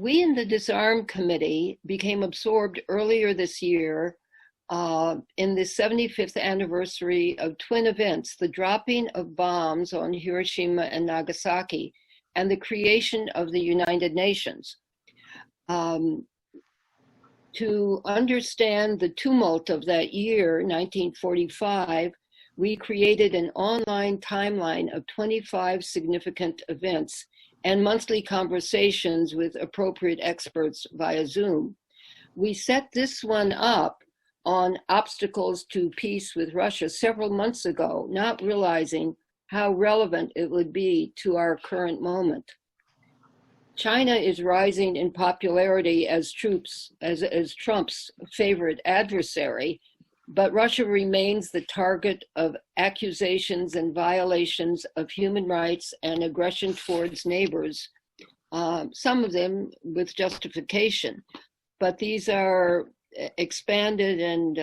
we in the Disarm Committee became absorbed earlier this year in the 75th anniversary of twin events, the dropping of bombs on Hiroshima and Nagasaki, and the creation of the United Nations. To understand the tumult of that year, 1945, we created an online timeline of 25 significant events and monthly conversations with appropriate experts via Zoom. We set this one up on obstacles to peace with Russia several months ago, not realizing how relevant it would be to our current moment. China is rising in popularity as Trump's favorite adversary, but Russia remains the target of accusations and violations of human rights and aggression towards neighbors, some of them with justification. But these are expanded and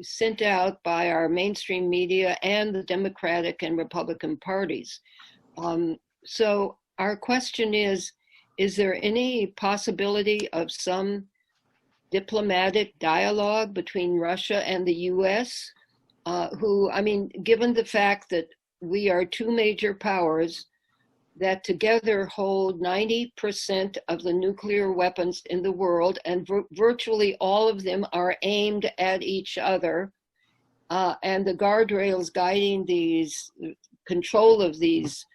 sent out by our mainstream media and the Democratic and Republican parties. So our question is there any possibility of some diplomatic dialogue between Russia and the US, given the fact that we are two major powers that together hold 90% of the nuclear weapons in the world, and virtually all of them are aimed at each other, and the guardrails guiding these control of these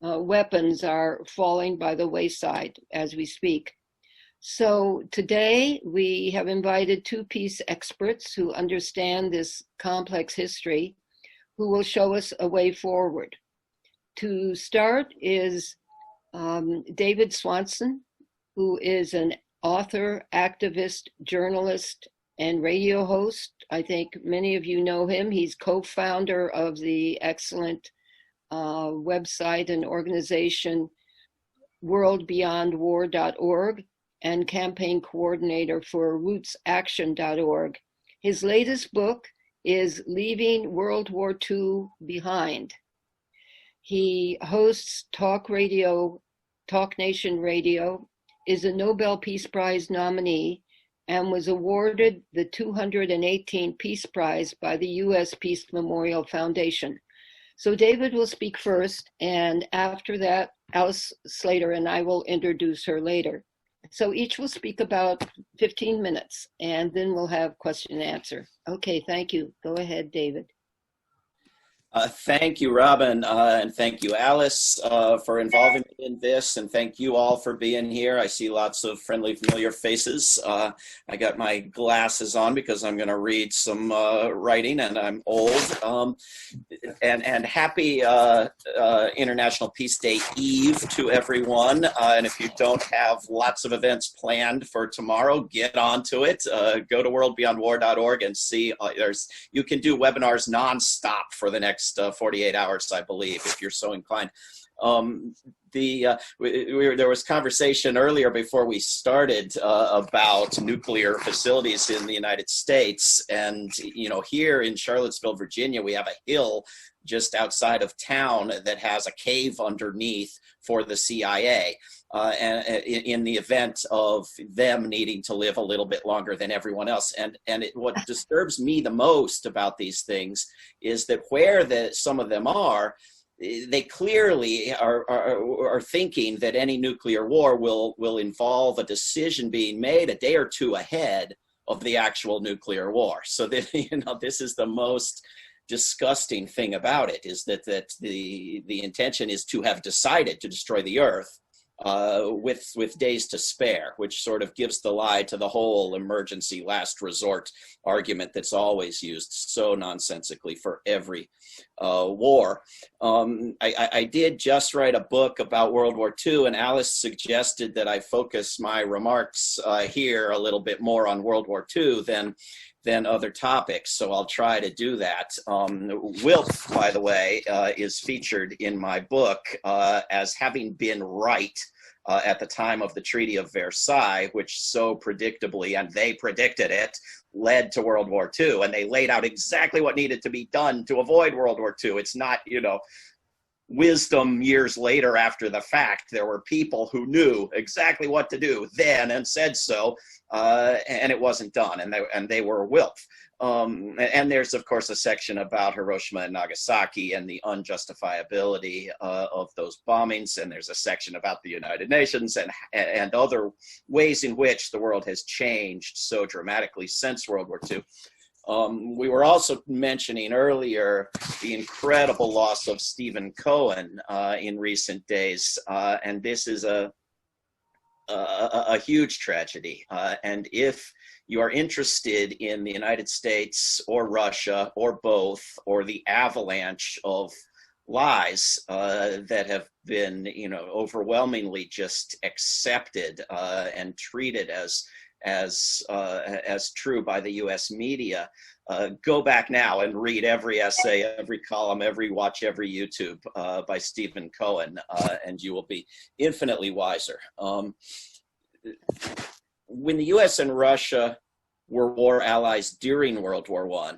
weapons are falling by the wayside as we speak. So today we have invited two peace experts who understand this complex history, who will show us a way forward. To start is David Swanson, who is an author, activist, journalist, and radio host. I think many of you know him. He's co-founder of the excellent website and organization worldbeyondwar.org and campaign coordinator for rootsaction.org. His latest book is Leaving World War II Behind. He hosts Talk Nation Radio, is a Nobel Peace Prize nominee, and was awarded the 218th Peace Prize by the U.S. Peace Memorial Foundation. So David will speak first, and after that, Alice Slater and I will introduce her later. So each will speak about 15 minutes, and then we'll have question and answer. Okay, thank you. Go ahead, David. Thank you, Robin, and thank you, Alice, for involving me in this, and thank you all for being here. I see lots of friendly, familiar faces. I got my glasses on because I'm going to read some writing, and I'm old. And happy International Peace Day Eve to everyone. And if you don't have lots of events planned for tomorrow, get onto it. Go to worldbeyondwar.org and see. You can do webinars nonstop for the next 48 hours, I believe, if you're so inclined. There was conversation earlier before we started about nuclear facilities in the United States, and here in Charlottesville, Virginia, we have a hill just outside of town that has a cave underneath for the CIA. And in the event of them needing to live a little bit longer than everyone else. What disturbs me the most about these things is that where some of them are, they clearly are thinking that any nuclear war will involve a decision being made a day or two ahead of the actual nuclear war. So that, this is the most disgusting thing about it, is that the intention is to have decided to destroy the Earth with days to spare, which sort of gives the lie to the whole emergency last resort argument that's always used so nonsensically for every war. I did just write a book about World War II, and Alice suggested that I focus my remarks here a little bit more on World War II than other topics, so I'll try to do that. Wilf, by the way, is featured in my book as having been right at the time of the Treaty of Versailles, which so predictably, and they predicted it, led to World War II, and they laid out exactly what needed to be done to avoid World War II. It's not, wisdom years later after the fact. There were people who knew exactly what to do then and said so, and it wasn't done, and they were wilf. And there's, of course, a section about Hiroshima and Nagasaki and the unjustifiability of those bombings. And there's a section about the United Nations and other ways in which the world has changed so dramatically since World War II. We were also mentioning earlier the incredible loss of Stephen Cohen in recent days. And this is a huge tragedy. And if you are interested in the United States or Russia or both, or the avalanche of lies that have been, overwhelmingly just accepted and treated as true by the U.S. media, go back now and read every essay, every column, watch every YouTube by Stephen Cohen, and you will be infinitely wiser. When the U.S. and Russia were war allies during World War I,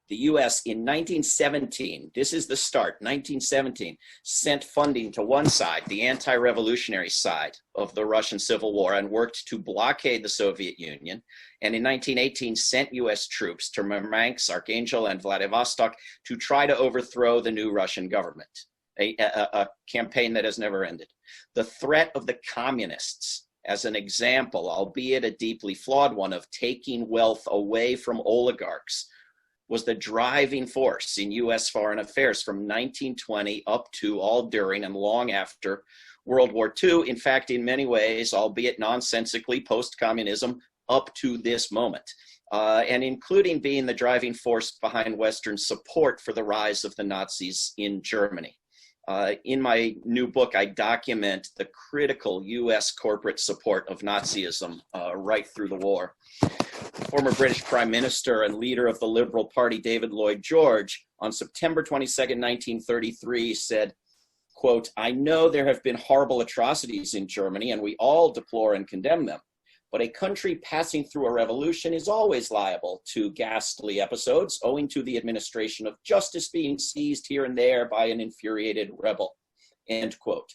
the U.S. in 1917, this is the start, 1917, sent funding to one side, the anti-revolutionary side of the Russian Civil War, and worked to blockade the Soviet Union. And in 1918, sent U.S. troops to Murmansk, Archangel, and Vladivostok to try to overthrow the new Russian government, a campaign that has never ended. The threat of the communists, as an example, albeit a deeply flawed one, of taking wealth away from oligarchs, was the driving force in U.S. foreign affairs from 1920 up to, all during, and long after World War II. In fact, in many ways, albeit nonsensically, post-communism up to this moment, and including being the driving force behind Western support for the rise of the Nazis in Germany. In my new book, I document the critical U.S. corporate support of Nazism right through the war. Former British Prime Minister and leader of the Liberal Party, David Lloyd George, on September 22nd, 1933, said, quote, "I know there have been horrible atrocities in Germany, and we all deplore and condemn them. But a country passing through a revolution is always liable to ghastly episodes owing to the administration of justice being seized here and there by an infuriated rebel." End quote.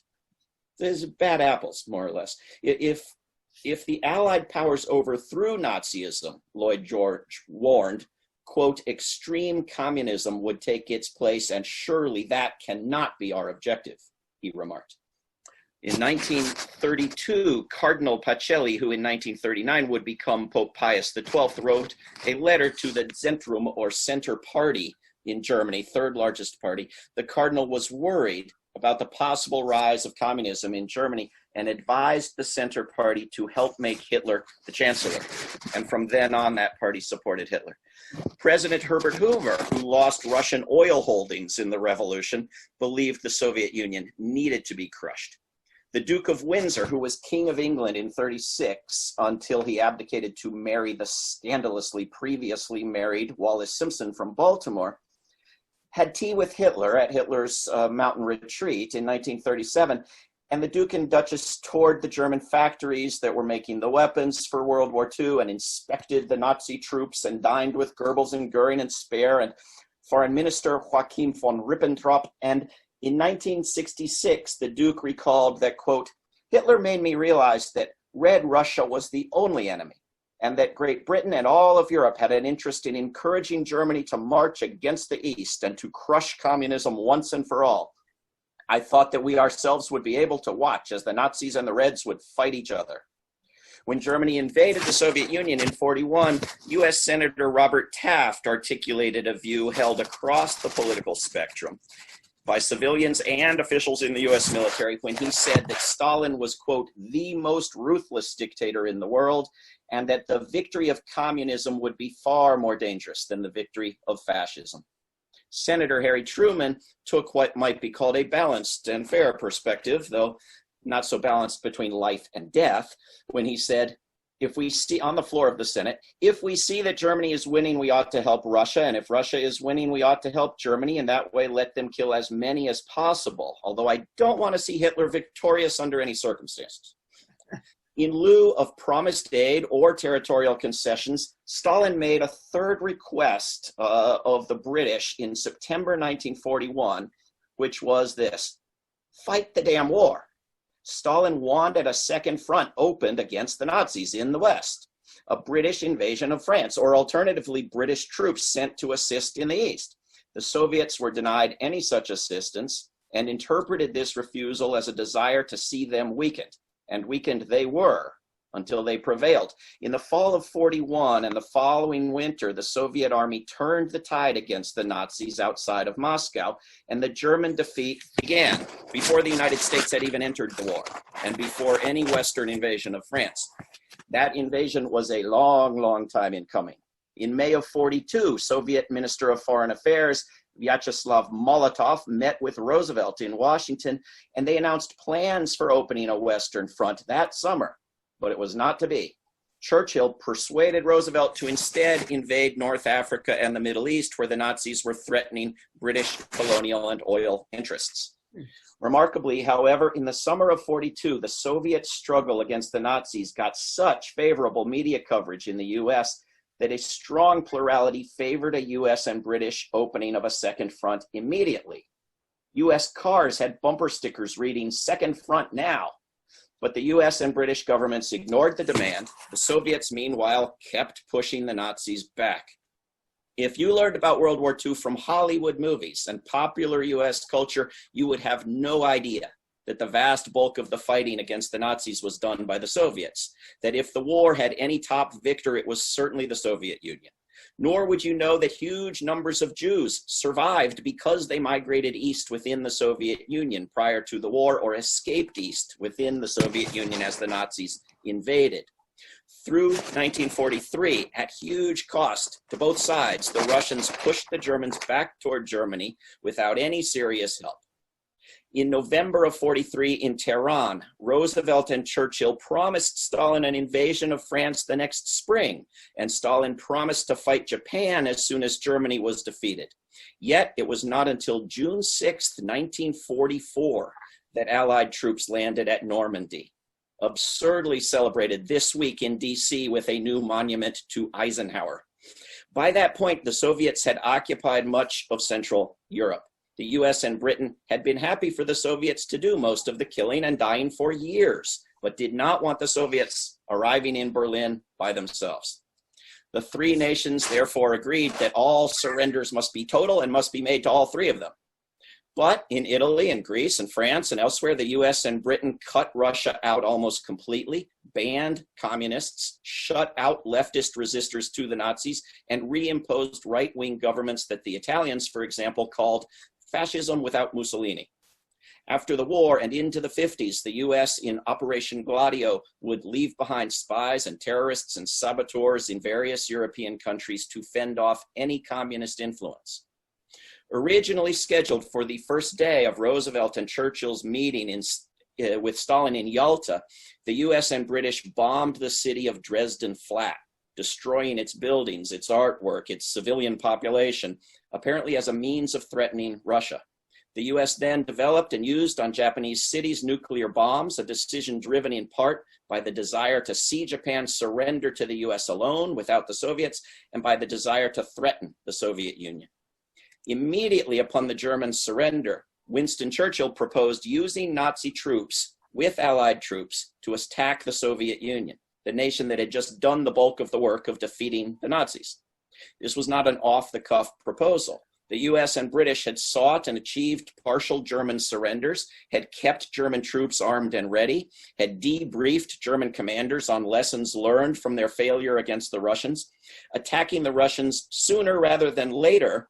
There's bad apples, more or less. If the Allied powers overthrew Nazism, Lloyd George warned, quote, "extreme communism would take its place, and surely that cannot be our objective," he remarked. In 1932, Cardinal Pacelli, who in 1939 would become Pope Pius XII, wrote a letter to the Zentrum, or Center Party in Germany, third largest party. The cardinal was worried about the possible rise of communism in Germany and advised the Center Party to help make Hitler the chancellor. And from then on, that party supported Hitler. President Herbert Hoover, who lost Russian oil holdings in the revolution, believed the Soviet Union needed to be crushed. The Duke of Windsor, who was King of England in 1936 until he abdicated to marry the scandalously previously married Wallis Simpson from Baltimore, had tea with Hitler at Hitler's mountain retreat in 1937, and the Duke and Duchess toured the German factories that were making the weapons for World War II and inspected the Nazi troops and dined with Goebbels and Goering and Speer and Foreign Minister Joachim von Ribbentrop. And in 1966, the Duke recalled that, quote, "Hitler made me realize that Red Russia was the only enemy, and that Great Britain and all of Europe had an interest in encouraging Germany to march against the East and to crush communism once and for all. I thought that we ourselves would be able to watch as the Nazis and the Reds would fight each other." When Germany invaded the Soviet Union in 1941, U.S. Senator Robert Taft articulated a view held across the political spectrum by civilians and officials in the U.S. military when he said that Stalin was, quote, "the most ruthless dictator in the world, and that the victory of communism would be far more dangerous than the victory of fascism." Senator Harry Truman took what might be called a balanced and fair perspective, though not so balanced, between life and death, when he said, "If we see," on the floor of the Senate, "if we see that Germany is winning, we ought to help Russia, and if Russia is winning, we ought to help Germany, and that way let them kill as many as possible, although I don't want to see Hitler victorious under any circumstances." In lieu of promised aid or territorial concessions, Stalin made a third request of the British in September 1941, which was this: fight the damn war. Stalin wanted a second front opened against the Nazis in the West, a British invasion of France, or alternatively, British troops sent to assist in the East. The Soviets were denied any such assistance and interpreted this refusal as a desire to see them weakened, and weakened they were until they prevailed. In the fall of 41 and the following winter, the Soviet army turned the tide against the Nazis outside of Moscow, and the German defeat began before the United States had even entered the war and before any Western invasion of France. That invasion was a long, long time in coming. In May of 42, Soviet Minister of Foreign Affairs Vyacheslav Molotov met with Roosevelt in Washington, and they announced plans for opening a Western front that summer. But it was not to be. Churchill persuaded Roosevelt to instead invade North Africa and the Middle East, where the Nazis were threatening British colonial and oil interests. Remarkably, however, in the summer of 42, the Soviet struggle against the Nazis got such favorable media coverage in the US that a strong plurality favored a US and British opening of a second front immediately. US cars had bumper stickers reading "Second Front Now." But the US and British governments ignored the demand. The Soviets, meanwhile, kept pushing the Nazis back. If you learned about World War II from Hollywood movies and popular US culture, you would have no idea that the vast bulk of the fighting against the Nazis was done by the Soviets, that if the war had any top victor, it was certainly the Soviet Union. Nor would you know that huge numbers of Jews survived because they migrated east within the Soviet Union prior to the war, or escaped east within the Soviet Union as the Nazis invaded. Through 1943, at huge cost to both sides, the Russians pushed the Germans back toward Germany without any serious help. In November of 43 in Tehran, Roosevelt and Churchill promised Stalin an invasion of France the next spring, and Stalin promised to fight Japan as soon as Germany was defeated. Yet it was not until June 6, 1944, that Allied troops landed at Normandy, absurdly celebrated this week in DC with a new monument to Eisenhower. By that point, the Soviets had occupied much of Central Europe. The US and Britain had been happy for the Soviets to do most of the killing and dying for years, but did not want the Soviets arriving in Berlin by themselves. The three nations therefore agreed that all surrenders must be total and must be made to all three of them. But in Italy and Greece and France and elsewhere, the US and Britain cut Russia out almost completely, banned communists, shut out leftist resistors to the Nazis, and reimposed right-wing governments that the Italians, for example, called fascism without Mussolini. After the war and into the 50s, the US in Operation Gladio would leave behind spies and terrorists and saboteurs in various European countries to fend off any communist influence. Originally scheduled for the first day of Roosevelt and Churchill's meeting with Stalin in Yalta, the US and British bombed the city of Dresden flat, destroying its buildings, its artwork, its civilian population, apparently as a means of threatening Russia. The US then developed and used on Japanese cities nuclear bombs, a decision driven in part by the desire to see Japan surrender to the US alone without the Soviets, and by the desire to threaten the Soviet Union. Immediately upon the German surrender, Winston Churchill proposed using Nazi troops with Allied troops to attack the Soviet Union, the nation that had just done the bulk of the work of defeating the Nazis. This was not an off-the-cuff proposal. The US and British had sought and achieved partial German surrenders, had kept German troops armed and ready, had debriefed German commanders on lessons learned from their failure against the Russians. Attacking the Russians sooner rather than later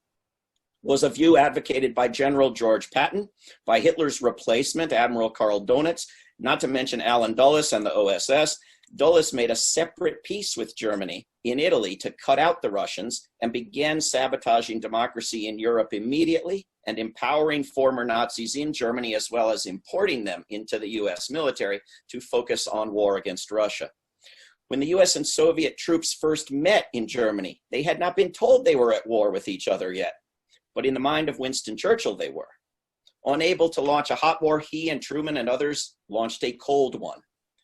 was a view advocated by General George Patton, by Hitler's replacement, Admiral Karl Donitz, not to mention Allen Dulles and the OSS. Dulles made a separate peace with Germany in Italy to cut out the Russians and began sabotaging democracy in Europe immediately and empowering former Nazis in Germany, as well as importing them into the US military to focus on war against Russia. When the US and Soviet troops first met in Germany, they had not been told they were at war with each other yet. But in the mind of Winston Churchill, they were. Unable to launch a hot war, he and Truman and others launched a cold one.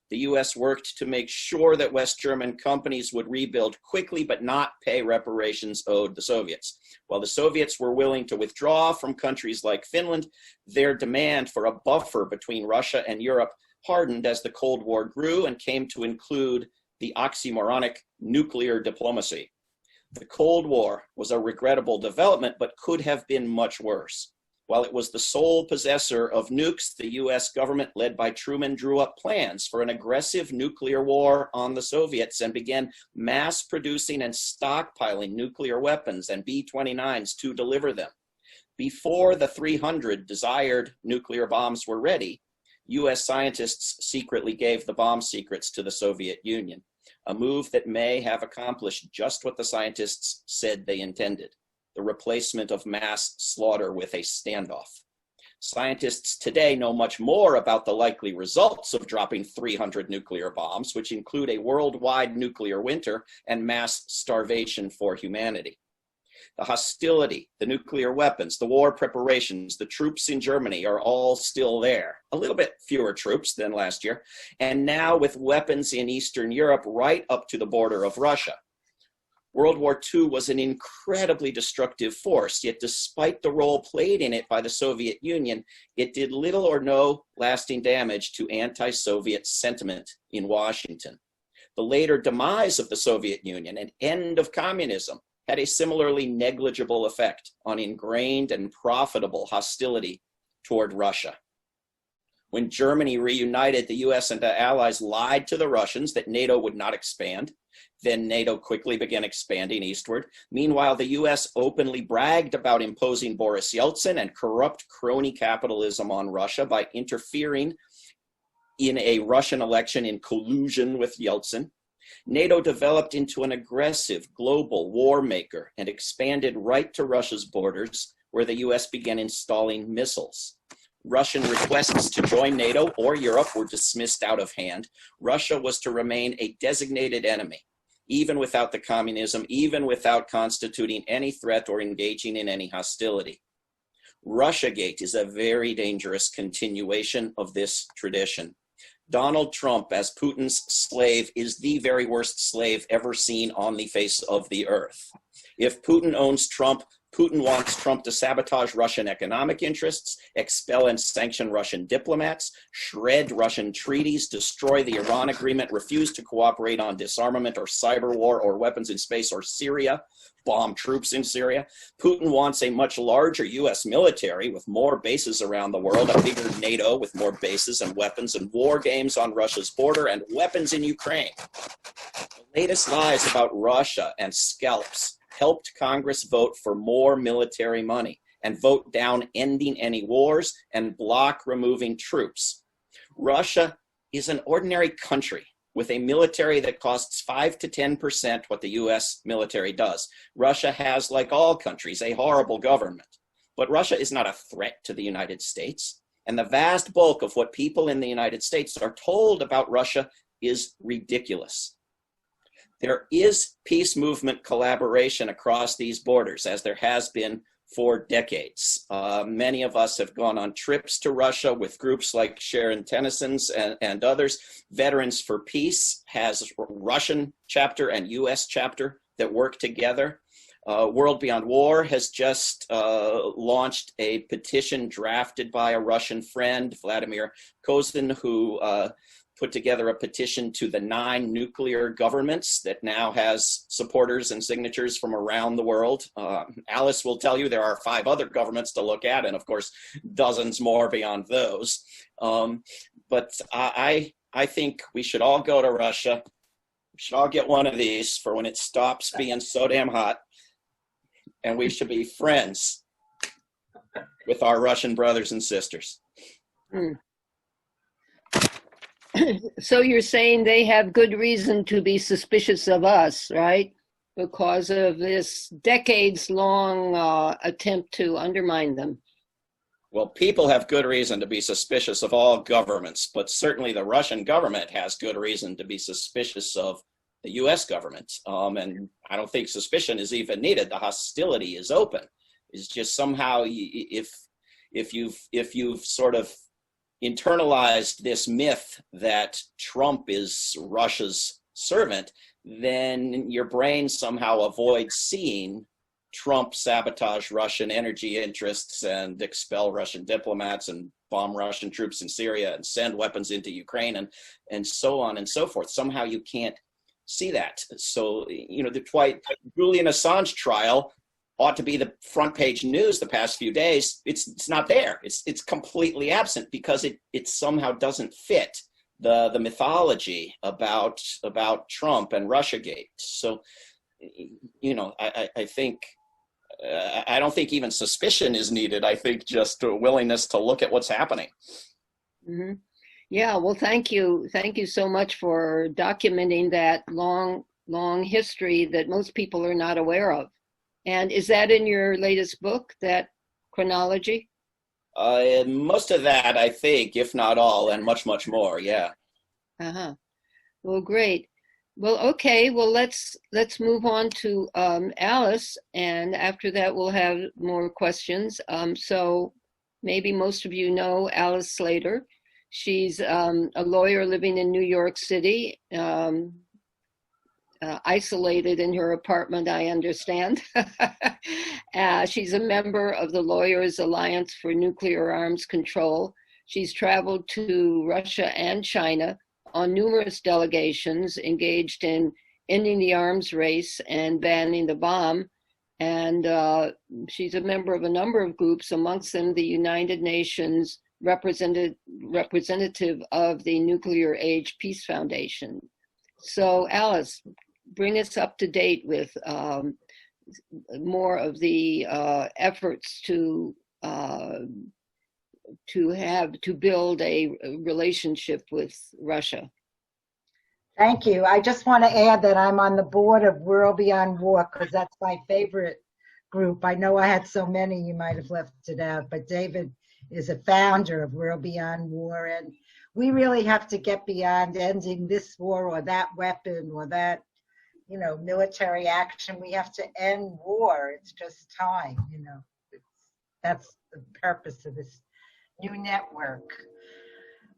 the US worked to make sure that West German companies would rebuild quickly but not pay reparations owed the Soviets. While the Soviets were willing to withdraw from countries like Finland, their demand for a buffer between Russia and Europe hardened as the Cold War grew and came to include the oxymoronic nuclear diplomacy. The Cold War was a regrettable development, but could have been much worse. While it was the sole possessor of nukes, the US government, led by Truman, drew up plans for an aggressive nuclear war on the Soviets and began mass producing and stockpiling nuclear weapons and B-29s to deliver them. Before the 300 desired nuclear bombs were ready, US scientists secretly gave the bomb secrets to the Soviet Union, a move that may have accomplished just what the scientists said they intended: the replacement of mass slaughter with a standoff. Scientists today know much more about the likely results of dropping 300 nuclear bombs, which include a worldwide nuclear winter and mass starvation for humanity. The hostility, the nuclear weapons, the war preparations, the troops in Germany are all still there. A little bit fewer troops than last year, and now with weapons in Eastern Europe right up to the border of Russia. World War II was an incredibly destructive force, yet despite the role played in it by the Soviet Union, it did little or no lasting damage to anti-Soviet sentiment in Washington. The later demise of the Soviet Union and end of communism had a similarly negligible effect on ingrained and profitable hostility toward Russia. When Germany reunited, the US and the Allies lied to the Russians that NATO would not expand. Then NATO quickly began expanding eastward. Meanwhile, the US openly bragged about imposing Boris Yeltsin and corrupt crony capitalism on Russia by interfering in a Russian election in collusion with Yeltsin. NATO developed into an aggressive global war maker and expanded right to Russia's borders, where the US began installing missiles. Russian requests to join NATO or Europe were dismissed out of hand. Russia was to remain a designated enemy, even without the communism, even without constituting any threat or engaging in any hostility. Russiagate is a very dangerous continuation of this tradition. Donald Trump, as Putin's slave, is the very worst slave ever seen on the face of the earth. If Putin owns Trump, Putin wants Trump to sabotage Russian economic interests, expel and sanction Russian diplomats, shred Russian treaties, destroy the Iran agreement, refuse to cooperate on disarmament or cyber war or weapons in space or Syria, bomb troops in Syria. Putin wants a much larger US military with more bases around the world, a bigger NATO with more bases and weapons and war games on Russia's border and weapons in Ukraine. The latest lies about Russia and scalps helped Congress vote for more military money and vote down ending any wars and block removing troops. Russia is an ordinary country with a military that costs 5 to 10% what the US military does. Russia has, like all countries, a horrible government. But Russia is not a threat to the United States. And the vast bulk of what people in the United States are told about Russia is ridiculous. There is peace movement collaboration across these borders, as there has been for decades. Many of us have gone on trips to Russia with groups like Sharon Tennyson's and others. Veterans for Peace has a Russian chapter and US chapter that work together. World Beyond War has just launched a petition drafted by a Russian friend, Vladimir Kozin, who put together a petition to the 9 nuclear governments that now has supporters and signatures from around the world. Alice will tell you there are 5 other governments to look at, and of course, dozens more beyond those. But I think we should all go to Russia. We should all get one of these for when it stops being so damn hot. And we should be friends with our Russian brothers and sisters. So you're saying they have good reason to be suspicious of us, right? Because of this decades-long attempt to undermine them. Well, people have good reason to be suspicious of all governments, but certainly the Russian government has good reason to be suspicious of the US government. And I don't think suspicion is even needed. The hostility is open. It's just somehow if you've sort of internalized this myth that Trump is Russia's servant, then your brain somehow avoids seeing Trump sabotage Russian energy interests and expel Russian diplomats and bomb Russian troops in Syria and send weapons into Ukraine and so on and so forth. Somehow you can't see that. So, the Julian Assange trial ought to be the front page news the past few days. It's not there. It's completely absent because it somehow doesn't fit the mythology about Trump and Russiagate. So, I think I don't think even suspicion is needed. I think just a willingness to look at what's happening. Mm-hmm. Yeah, well, thank you. Thank you so much for documenting that long history that most people are not aware of. And is that in your latest book, that chronology? Most of that, I think, if not all, and much, much more, yeah. Uh-huh. Well, great. Well, okay. Well, let's move on to Alice, and after that, we'll have more questions. So maybe most of you know Alice Slater. She's a lawyer living in New York City, isolated in her apartment, I understand. She's a member of the Lawyers Alliance for Nuclear Arms Control. She's traveled to Russia and China on numerous delegations engaged in ending the arms race and banning the bomb. And she's a member of a number of groups, amongst them the United Nations representative of the Nuclear Age Peace Foundation. So Alice, bring us up to date with more of the efforts to build a relationship with Russia. Thank you. I just want to add that I'm on the board of World Beyond War because that's my favorite group. I know I had so many, you might have left it out, but David is a founder of World Beyond War, and we really have to get beyond ending this war or that weapon or that, military action. We have to end war. It's just time, That's the purpose of this new network.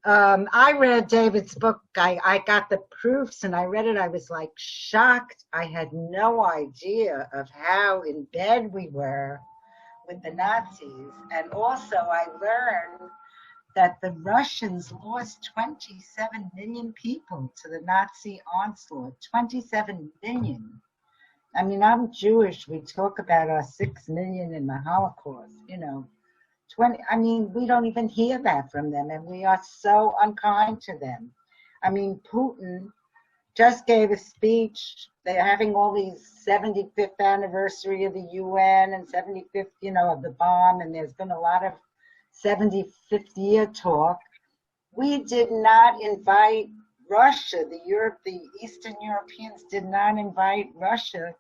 I read David's book. I got the proofs and I read it. I was like shocked. I had no idea of how in bed we were with the Nazis. And also I learned that the Russians lost 27 million people to the Nazi onslaught. 27 million. I mean, I'm Jewish. We talk about our 6 million in the Holocaust, 20. I mean, we don't even hear that from them, and we are so unkind to them. I mean, Putin just gave a speech. They're having all these 75th anniversary of the UN and 75th, of the bomb, and there's been a lot of 75th year talk. We did not invite Russia. The Eastern Europeans did not invite Russia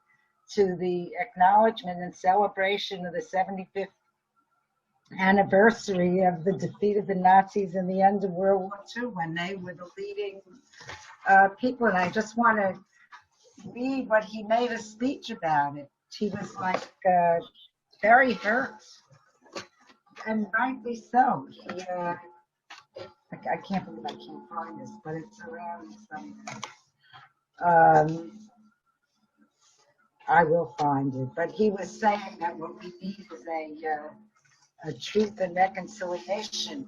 to the acknowledgement and celebration of the 75th anniversary of the defeat of the Nazis and the end of World War II, when they were the leading people. And I just want to read what he made a speech about it. He was like very hurt, and rightly so. I can't believe I can't find this, but it's around somewhere. I will find it. But he was saying that what we need is a Truth and Reconciliation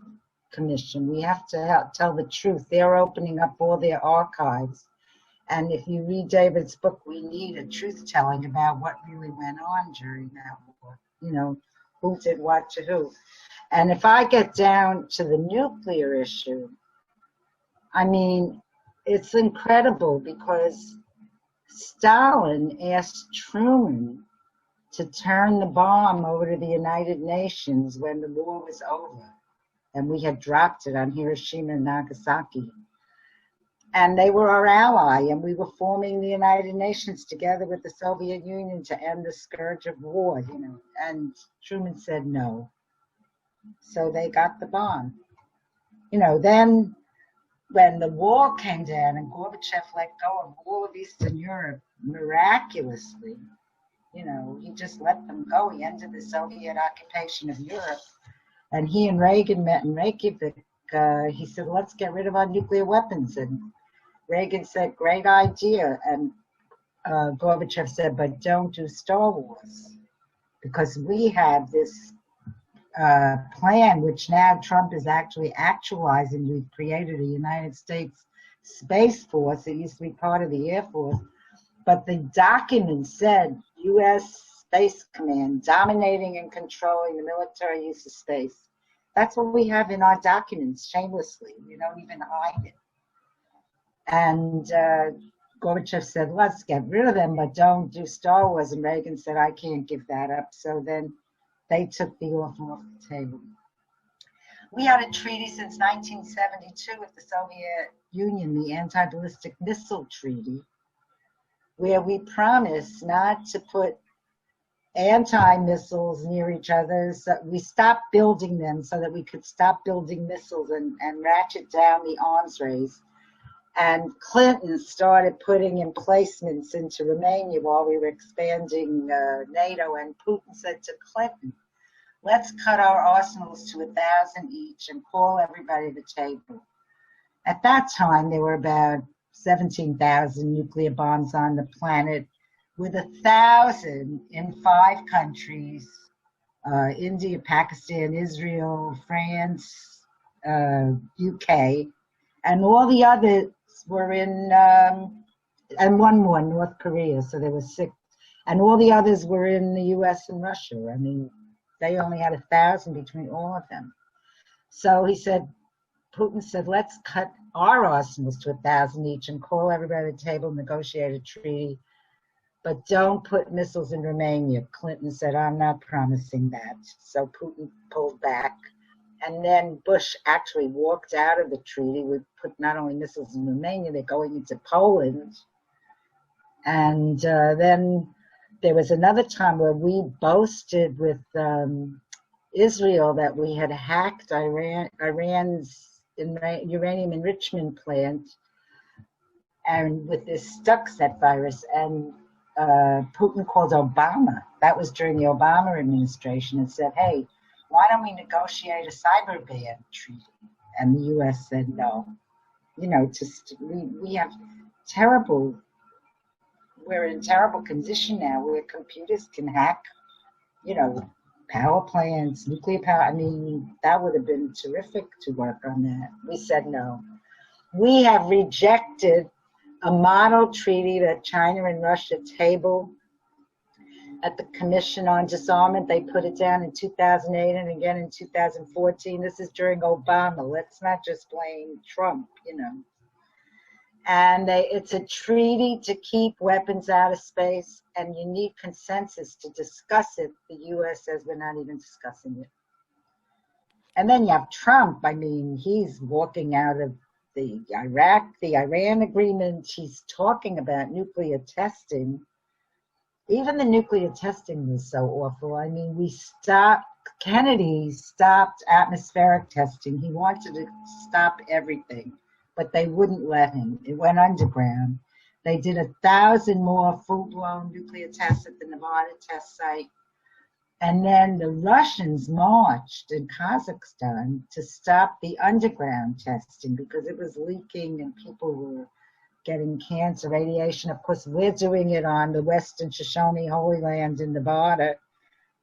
Commission. We have to tell the truth. They're opening up all their archives. And if you read David's book, we need a truth-telling about what really went on during that war. Who did what to who. And if I get down to the nuclear issue, I mean, it's incredible because Stalin asked Truman to turn the bomb over to the United Nations when the war was over. And we had dropped it on Hiroshima and Nagasaki. And they were our ally, and we were forming the United Nations together with the Soviet Union to end the scourge of war, And Truman said no. So they got the bomb. Then when the wall came down and Gorbachev let go of all of Eastern Europe miraculously, he just let them go. He ended the Soviet occupation of Europe. And he and Reagan met in Reykjavik he said, let's get rid of our nuclear weapons. And Reagan said, great idea. And Gorbachev said, but don't do Star Wars, because we have this plan, which now Trump is actually actualizing. We've created a United States Space Force. It used to be part of the Air Force, but the document said U.S. Space Command dominating and controlling the military use of space. That's what we have in our documents, shamelessly. We don't even hide it. And Gorbachev said, let's get rid of them, but don't do Star Wars. And Reagan said, I can't give that up. So then they took the offer off the table. We had a treaty since 1972 with the Soviet Union, the Anti-Ballistic Missile Treaty, where we promised not to put anti-missiles near each other. So we stopped building them so that we could stop building missiles and ratchet down the arms race. And Clinton started putting emplacements into Romania while we were expanding NATO. And Putin said to Clinton, let's cut our arsenals to 1,000 each and call everybody to the table. At that time, there were about 17,000 nuclear bombs on the planet, with 1,000 in 5 countries, India, Pakistan, Israel, France, UK, and all the others were in, and one more, North Korea, so there were 6. And all the others were in the US and Russia. I mean, they only had 1,000 between all of them. So he said, Putin said, let's cut our arsenals to 1,000 each and call everybody to the table, negotiate a treaty, but don't put missiles in Romania. Clinton said, I'm not promising that. So Putin pulled back. And then Bush actually walked out of the treaty. We put not only missiles in Romania, they're going into Poland. And then there was another time where we boasted with Israel that we had hacked Iran's uranium enrichment plant, and with this Stuxnet virus. And Putin called Obama. That was during the Obama administration, and said, hey, why don't we negotiate a cyber ban treaty? And the U.S. said no. You know, we have terrible, we're in terrible condition now where computers can hack, you know, power plants, nuclear power. I mean, that would have been terrific to work on that. We said no. We have rejected a model treaty that China and Russia tabled at the Commission on Disarmament. They put it down in 2008 and again in 2014. This is during Obama. Let's not just blame Trump, you know. And it's a treaty to keep weapons out of space, and you need consensus to discuss it. The U.S. says we're not even discussing it. And then you have Trump. I mean, he's walking out of the Iran agreement. He's talking about nuclear testing. Even the nuclear testing was so awful. I mean, Kennedy stopped atmospheric testing. He wanted to stop everything, but they wouldn't let him. It went underground. They did 1,000 more full-blown nuclear tests at the Nevada test site. And then the Russians marched in Kazakhstan to stop the underground testing because it was leaking and people were getting cancer, radiation. Of course, we're doing it on the Western Shoshone Holy Land in Nevada,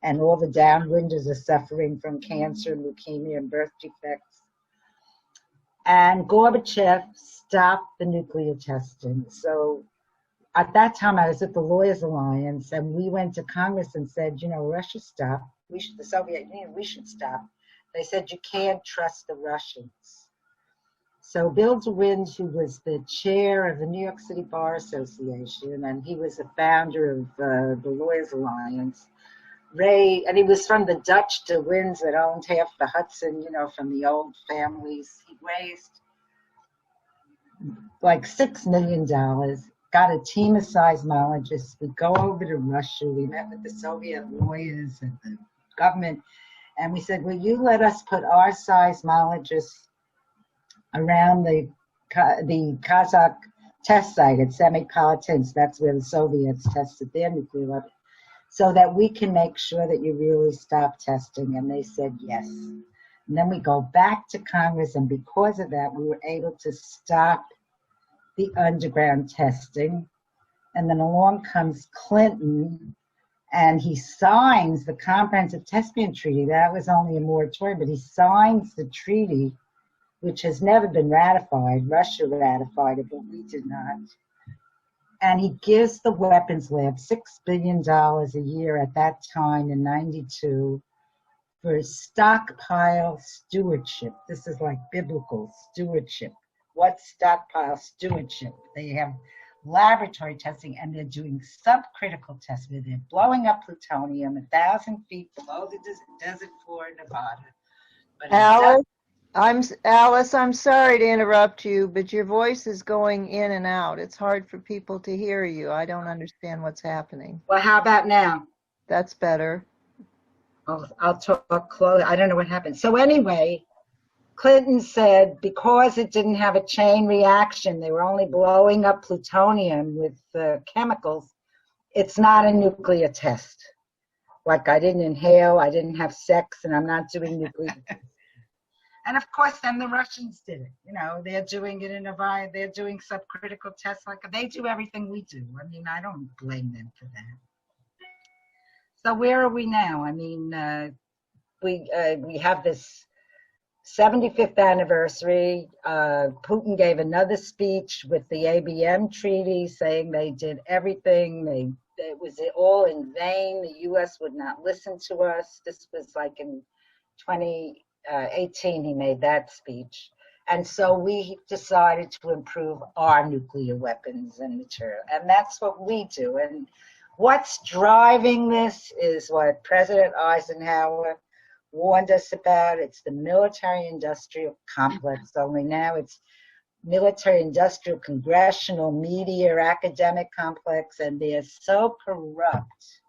and all the downwinders are suffering from cancer, leukemia, and birth defects. And Gorbachev stopped the nuclear testing. So at that time, I was at the Lawyers Alliance, and we went to Congress and said, you know, Russia stopped. The Soviet Union, we should stop. They said, you can't trust the Russians. So Bill DeWind, who was the chair of the New York City Bar Association, and he was the founder of the Lawyers Alliance, and he was from the Dutch DeWinds that owned half the Hudson, you know, from the old families. He raised like $6 million, got a team of seismologists. We go over to Russia. We met with the Soviet lawyers and the government, and we said, will you let us put our seismologists around the Kazakh test site at Semipalatinsk? That's where the Soviets tested their nuclear weapons, so that we can make sure that you really stop testing. And they said yes. And then we go back to Congress, and because of that, we were able to stop the underground testing. And then along comes Clinton, and he signs the Comprehensive Test Ban Treaty. That was only a moratorium, but he signs the treaty, which has never been ratified. Russia ratified it, but we did not. And he gives the weapons lab $6 billion a year at that time in 92 for stockpile stewardship. This is like biblical stewardship. What's stockpile stewardship? They have laboratory testing, and they're doing subcritical testing where they're blowing up plutonium 1,000 feet below the desert floor in Nevada. But Alice, I'm sorry to interrupt you, but your voice is going in and out. It's hard for people to hear you. I don't understand what's happening. Well, how about now? That's better. I'll talk close. I don't know what happened. So anyway, Clinton said because it didn't have a chain reaction, they were only blowing up plutonium with chemicals, it's not a nuclear test. Like I didn't inhale, I didn't have sex, and I'm not doing nuclear tests. And of course, then the Russians did it. You know, they're doing it in Nevada. They're doing subcritical tests. Like they do everything we do. I mean, I don't blame them for that. So where are we now? I mean, we have this 75th anniversary. Putin gave another speech with the ABM treaty saying they did everything. It was all in vain. The U.S. would not listen to us. This was like in 2018 he made that speech. And so we decided to improve our nuclear weapons and material. And that's what we do. And what's driving this is what President Eisenhower warned us about. It's the military-industrial complex, only now it's military-industrial, congressional, media, academic complex, and they're so corrupt.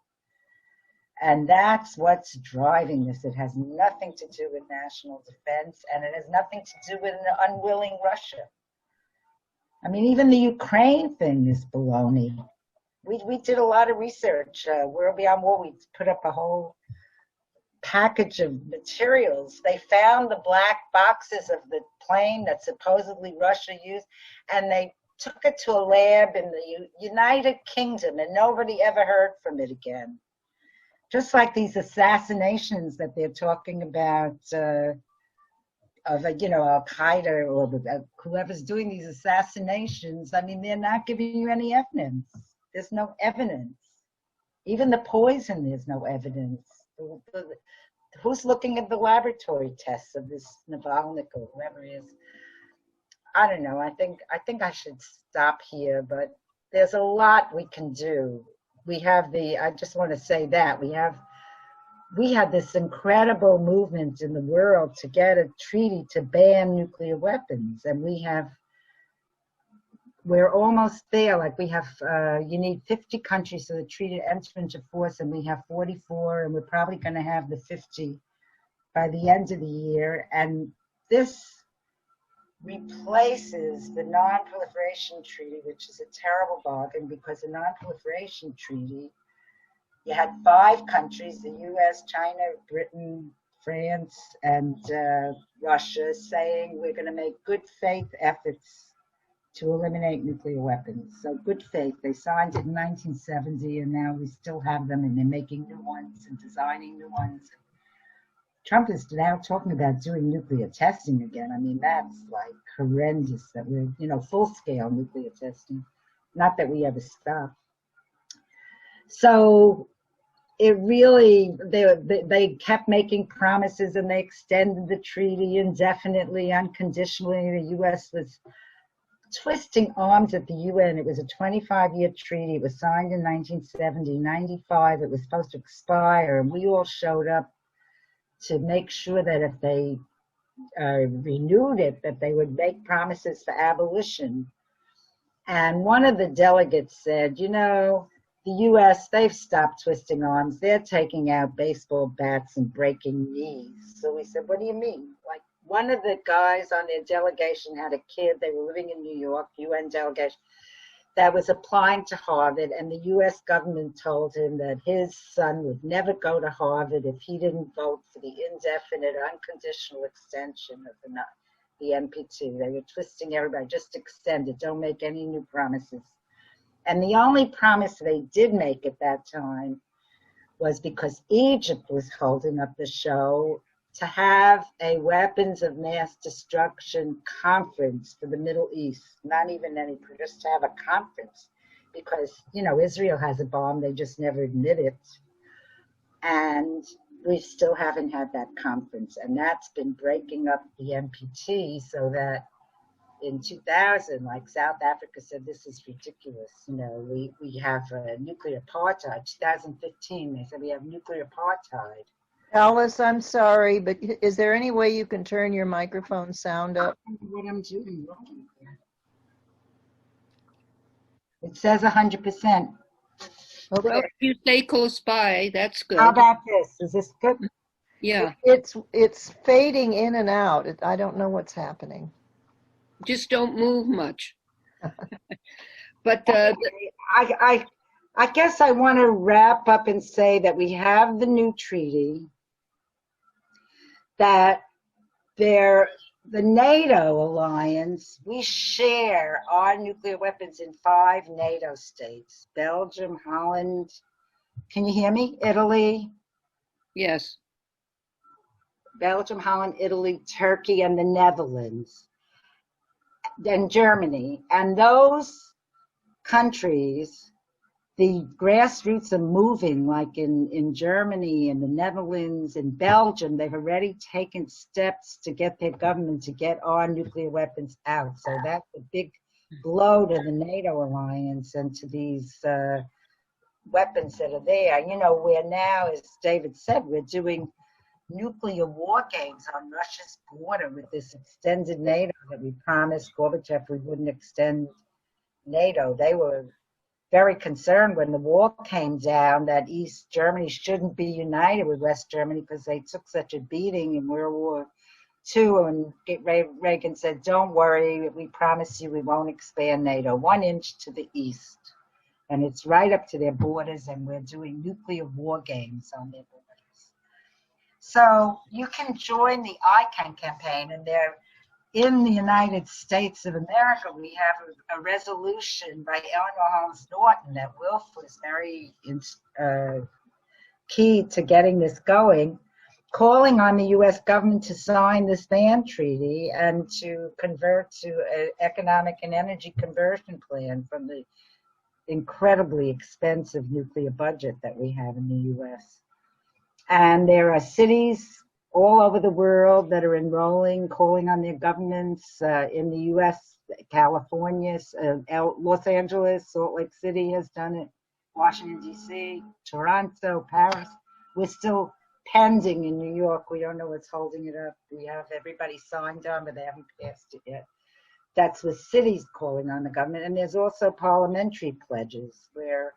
And that's what's driving this. It has nothing to do with national defense, and it has nothing to do with an unwilling Russia. I mean, even the Ukraine thing is baloney. We did a lot of research. World Beyond War, we put up a whole package of materials. They found the black boxes of the plane that supposedly Russia used, and they took it to a lab in the United Kingdom, and nobody ever heard from it again. Just like these assassinations that they're talking about of, Al-Qaeda or whoever's doing these assassinations. I mean, they're not giving you any evidence. There's no evidence. Even the poison, there's no evidence. Who's looking at the laboratory tests of this Navalny or whoever it is? I don't know. I think I should stop here, but there's a lot we can do. I just want to say that we had this incredible movement in the world to get a treaty to ban nuclear weapons, and we're almost there. Like we have, you need 50 countries for the treaty to enter into force, and we have 44, and we're probably going to have the 50 by the end of the year. And this replaces the Non-Proliferation Treaty, which is a terrible bargain because the Non-Proliferation Treaty, you had 5 countries, the US, China, Britain, France, and Russia, saying we're going to make good faith efforts to eliminate nuclear weapons. So good faith, they signed it in 1970, and now we still have them, and they're making new ones and designing new ones. Trump is now talking about doing nuclear testing again. I mean, that's like horrendous that we're, full-scale nuclear testing. Not that we ever stop. So it really, they kept making promises, and they extended the treaty indefinitely, unconditionally. The U.S. was twisting arms at the UN. It was a 25-year treaty. It was signed in 1970, 95. It was supposed to expire, and we all showed up to make sure that if they renewed it, that they would make promises for abolition. And one of the delegates said, the U.S., they've stopped twisting arms. They're taking out baseball bats and breaking knees. So we said, what do you mean? Like, one of the guys on their delegation had a kid. They were living in New York, UN delegation. that was applying to Harvard, and the U.S. government told him that his son would never go to Harvard if he didn't vote for the indefinite, unconditional extension of the NPT. They were twisting everybody, just extend it, don't make any new promises. And the only promise they did make at that time was because Egypt was holding up the show to have a weapons of mass destruction conference for the Middle East, not even any, just to have a conference, because, you know, Israel has a bomb, they just never admit it. And we still haven't had that conference, and that's been breaking up the NPT, so that in 2000, like South Africa said, this is ridiculous. You know, we have nuclear apartheid. 2015, they said we have nuclear apartheid. Alice, I'm sorry, but is there any way you can turn your microphone sound up? I don't know what I'm doing wrong here. It says 100%. Well, if you stay close by, that's good. How about this? Is this good? Yeah, It's fading in and out. I don't know what's happening. just don't move much. But I guess I want to wrap up and say that we have the new treaty, that the NATO alliance, we share our nuclear weapons in 5 NATO states: Belgium, Holland, can you hear me? Italy, yes, Belgium, Holland, Italy, Turkey, and the Netherlands, and Germany. And those countries, the grassroots are moving, like in Germany and the Netherlands and Belgium. They've already taken steps to get their government to get our nuclear weapons out. So that's a big blow to the NATO alliance and to these weapons that are there. You know, we're now, as David said, we're doing nuclear war games on Russia's border with this extended NATO that we promised Gorbachev we wouldn't extend NATO. They were very concerned when the wall came down that East Germany shouldn't be united with West Germany because they took such a beating in World War II. And Reagan said, don't worry, we promise you we won't expand NATO 1 inch to the east. And it's right up to their borders, and we're doing nuclear war games on their borders. So you can join the ICANN campaign, and they're in the United States of America. We have a resolution by Eleanor Holmes Norton that Wilf was very key to getting this going, calling on the U.S. government to sign this ban treaty and to convert to an economic and energy conversion plan from the incredibly expensive nuclear budget that we have in the U.S. And there are cities all over the world that are enrolling, calling on their governments in the U.S., California, Los Angeles, Salt Lake City has done it, Washington, D.C., Toronto, Paris. We're still pending in New York. We don't know what's holding it up. We have everybody signed on, but they haven't passed it yet. That's with cities calling on the government. And there's also parliamentary pledges where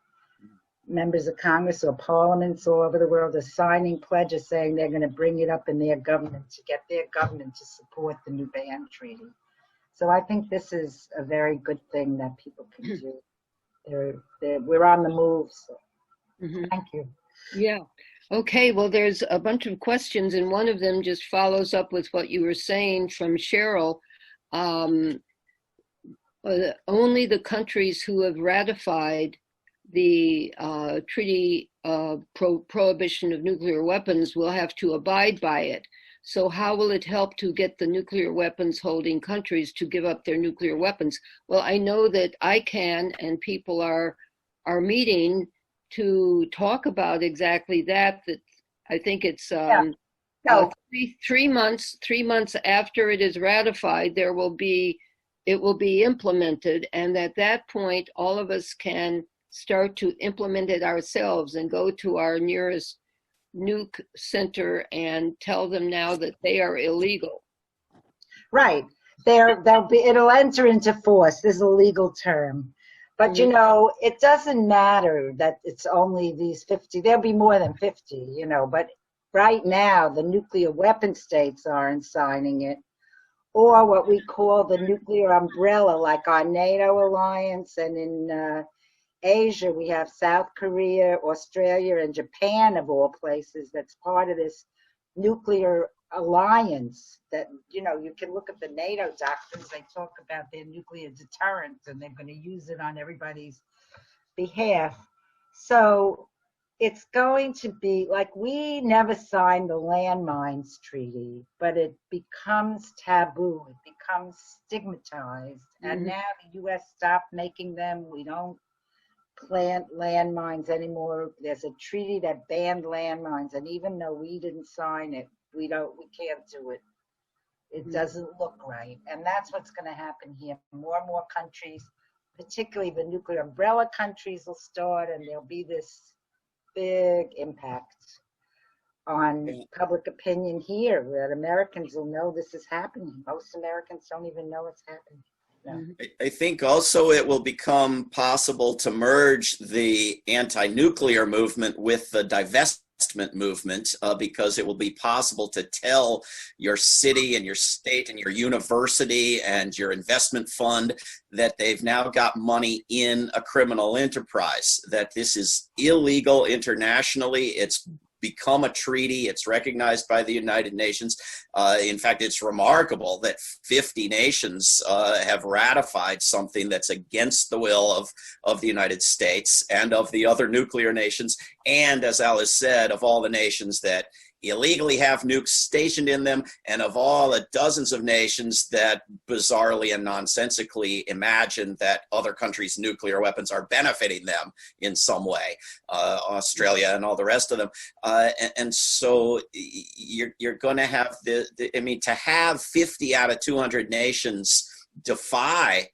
members of Congress or parliaments all over the world are signing pledges saying they're going to bring it up in their government to get their government to support the new ban treaty. So I think this is a very good thing that people can do. We're on the move. So thank you. yeah. Okay, well, there's a bunch of questions, and one of them just follows up with what you were saying from Cheryl. Only the countries who have ratified the treaty prohibition of nuclear weapons will have to abide by it. So how will it help to get the nuclear weapons holding countries to give up their nuclear weapons? Well, I know that ICANN and people are meeting to talk about exactly that. That I think it's 3 months after it is ratified, it will be implemented, and at that point, all of us can start to implement it ourselves and go to our nearest nuke center and tell them now that they are illegal. Right. It'll enter into force. This is a legal term. But, you know, it doesn't matter that it's only these 50. There'll be more than 50, you know. But right now, the nuclear weapon states aren't signing it. or what we call the nuclear umbrella, like our NATO alliance. And in Asia, we have South Korea, Australia, and Japan, of all places, that's part of this nuclear alliance. That, you know, you can look at the NATO doctrines, they talk about their nuclear deterrence, and they're going to use it on everybody's behalf. So it's going to be like, we never signed the landmines treaty, but it becomes taboo, it becomes stigmatized. And now the US stopped making them. We don't plant landmines anymore. There's a treaty that banned landmines, and even though we didn't sign it, we can't do it. It doesn't look right. And that's what's going to happen here. More and more countries, particularly the nuclear umbrella countries, will start, and there'll be this big impact on public opinion here, that Americans will know this is happening. Most Americans don't even know it's happening. No. I think also it will become possible to merge the anti-nuclear movement with the divestment movement, because it will be possible to tell your city and your state and your university and your investment fund that they've now got money in a criminal enterprise, that this is illegal internationally. It's become a treaty. It's recognized by the United Nations. In fact, it's remarkable that 50 nations have ratified something that's against the will of the United States and of the other nuclear nations. And as Alice said, of all the nations that illegally have nukes stationed in them, and of all the dozens of nations that bizarrely and nonsensically imagine that other countries' nuclear weapons are benefiting them in some way, Australia and all the rest of them. And so you're going to have to have 50 out of 200 nations defy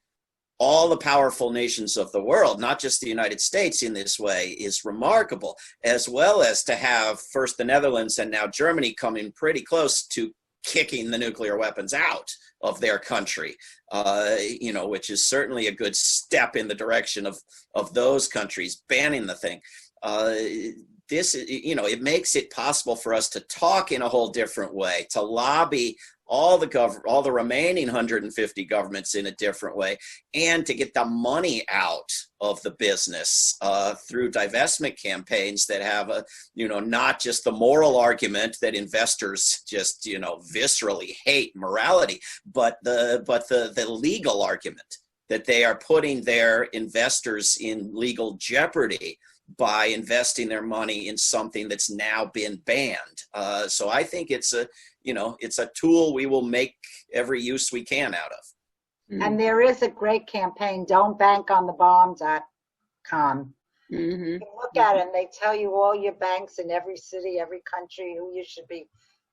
all the powerful nations of the world, not just the United States, in this way is remarkable, as well as to have first the Netherlands and now Germany coming pretty close to kicking the nuclear weapons out of their country, which is certainly a good step in the direction of those countries banning the thing. It makes it possible for us to talk in a whole different way, to lobby all the remaining 150 governments in a different way, and to get the money out of the business through divestment campaigns that have not just the moral argument that investors just viscerally hate morality, but the legal argument that they are putting their investors in legal jeopardy by investing their money in something that's now been banned. So I think it's a tool we will make every use we can out of. And there is a great campaign, don'tbankonthebomb.com. You can look at it and they tell you all your banks in every city, every country, who you should be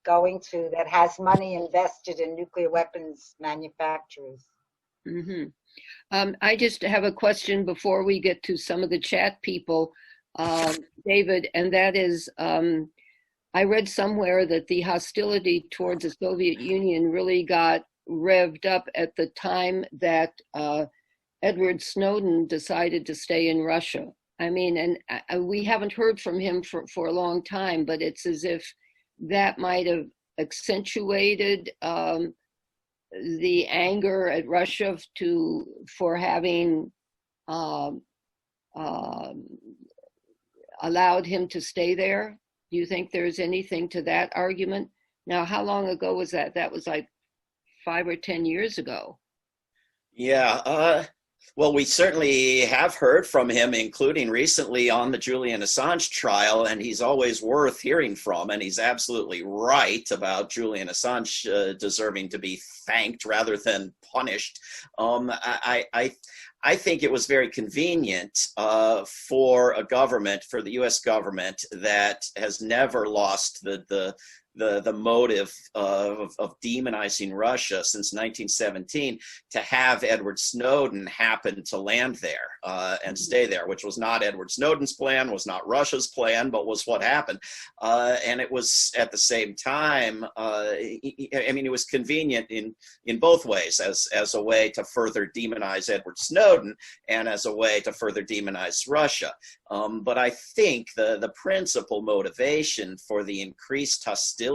going to that has money invested in nuclear weapons manufacturers. I just have a question before we get to some of the chat people, David, and that is, I read somewhere that the hostility towards the Soviet Union really got revved up at the time that Edward Snowden decided to stay in Russia. I mean, and we haven't heard from him for a long time, but it's as if that might have accentuated the anger at Russia for having allowed him to stay there. Do you think there's anything to that argument? Now, how long ago was that? That was like 5 or 10 years ago. Yeah. Well, we certainly have heard from him, including recently on the Julian Assange trial, and he's always worth hearing from, and he's absolutely right about Julian Assange deserving to be thanked rather than punished. I think it was very convenient for a government, for the U.S. government, that has never lost the motive of demonizing Russia since 1917, to have Edward Snowden happen to land there and stay there, which was not Edward Snowden's plan, was not Russia's plan, but was what happened. And it was at the same time, it was convenient in both ways, as a way to further demonize Edward Snowden and as a way to further demonize Russia. But I think the principal motivation for the increased hostility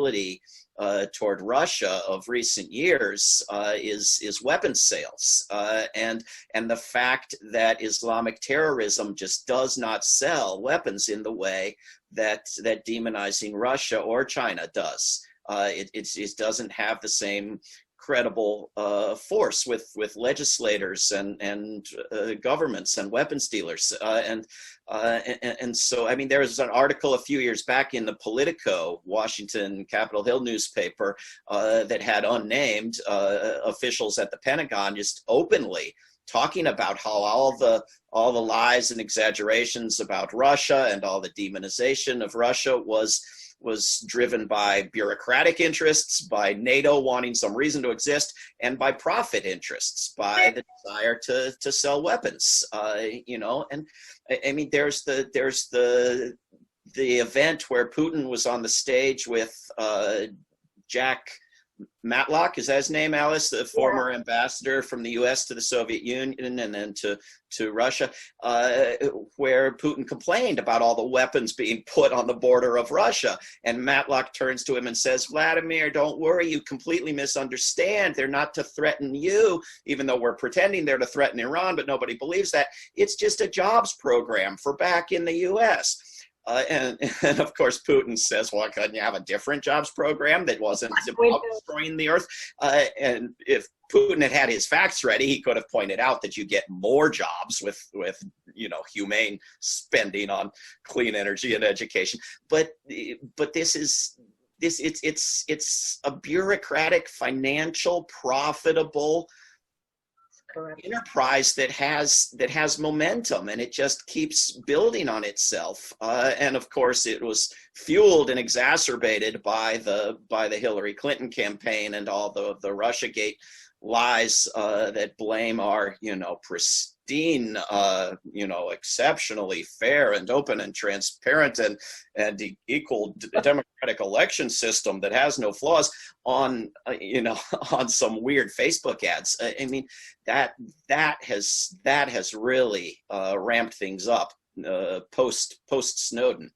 toward Russia of recent years is weapons sales, and the fact that Islamic terrorism just does not sell weapons in the way that demonizing Russia or China does. It doesn't have the same credible force with legislators and governments and weapons dealers, and so, I mean, there was an article a few years back in the Politico, Washington Capitol Hill newspaper, that had unnamed officials at the Pentagon just openly talking about how all the lies and exaggerations about Russia and all the demonization of Russia was driven by bureaucratic interests, by NATO wanting some reason to exist, and by profit interests, by the desire to sell weapons. You know, and I mean, there's the event where Putin was on the stage with Jack Matlock, is that his name, Alice? The former ambassador from the U.S. to the Soviet Union and then to Russia, where Putin complained about all the weapons being put on the border of Russia. And Matlock turns to him and says, Vladimir, don't worry, you completely misunderstand. They're not to threaten you, even though we're pretending they're to threaten Iran, but nobody believes that. It's just a jobs program for back in the U.S. And of course, Putin says, well, couldn't you have a different jobs program that wasn't about destroying the earth? And if Putin had his facts ready, he could have pointed out that you get more jobs with you know, humane spending on clean energy and education. But it's a bureaucratic, financial, profitable enterprise that has momentum, and it just keeps building on itself. And of course, it was fueled and exacerbated by the Hillary Clinton campaign and all the Russiagate lies that blame our, you know, pristine, you know, exceptionally fair and open and transparent and equal democratic election system that has no flaws on, you know, on some weird Facebook ads. I mean, that has really ramped things up post Snowden.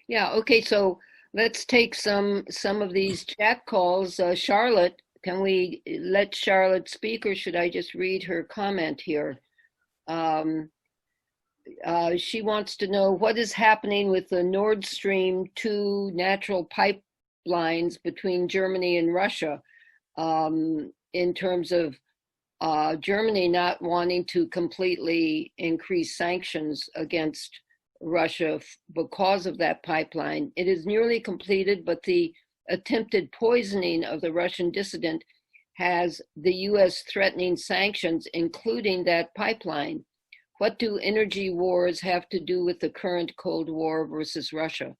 Yeah. Okay. So let's take some of these chat calls. Charlotte, can we let Charlotte speak, or should I just read her comment here? She wants to know what is happening with the Nord Stream 2 natural pipelines between Germany and Russia, in terms of Germany not wanting to completely increase sanctions against Russia because of that pipeline. It is nearly completed, but the attempted poisoning of the Russian dissident has the US threatening sanctions, including that pipeline. What do energy wars have to do with the current Cold War versus Russia?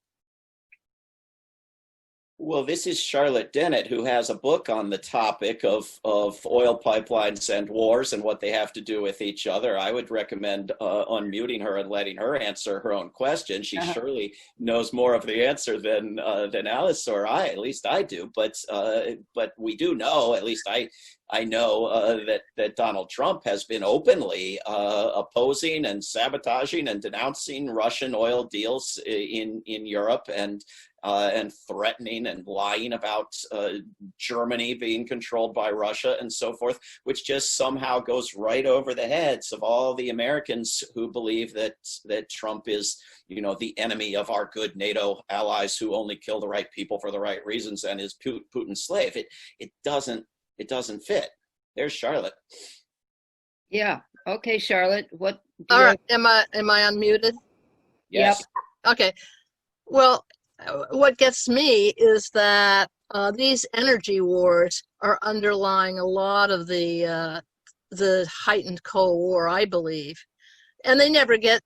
Well, this is Charlotte Dennett, who has a book on the topic of oil pipelines and wars and what they have to do with each other. I would recommend unmuting her and letting her answer her own question. She surely knows more of the answer than Alice or I. At least I do. But we do know, at least I know, that Donald Trump has been openly opposing and sabotaging and denouncing Russian oil deals in Europe and threatening and lying about Germany being controlled by Russia and so forth, which just somehow goes right over the heads of all the Americans who believe that Trump is, you know, the enemy of our good NATO allies who only kill the right people for the right reasons and is Putin's slave. It doesn't fit. There's Charlotte. Yeah. Okay, Charlotte. What? All right. Am I unmuted? Yes. Yep. Okay. Well, what gets me is that these energy wars are underlying a lot of the heightened Cold War, I believe, and they never get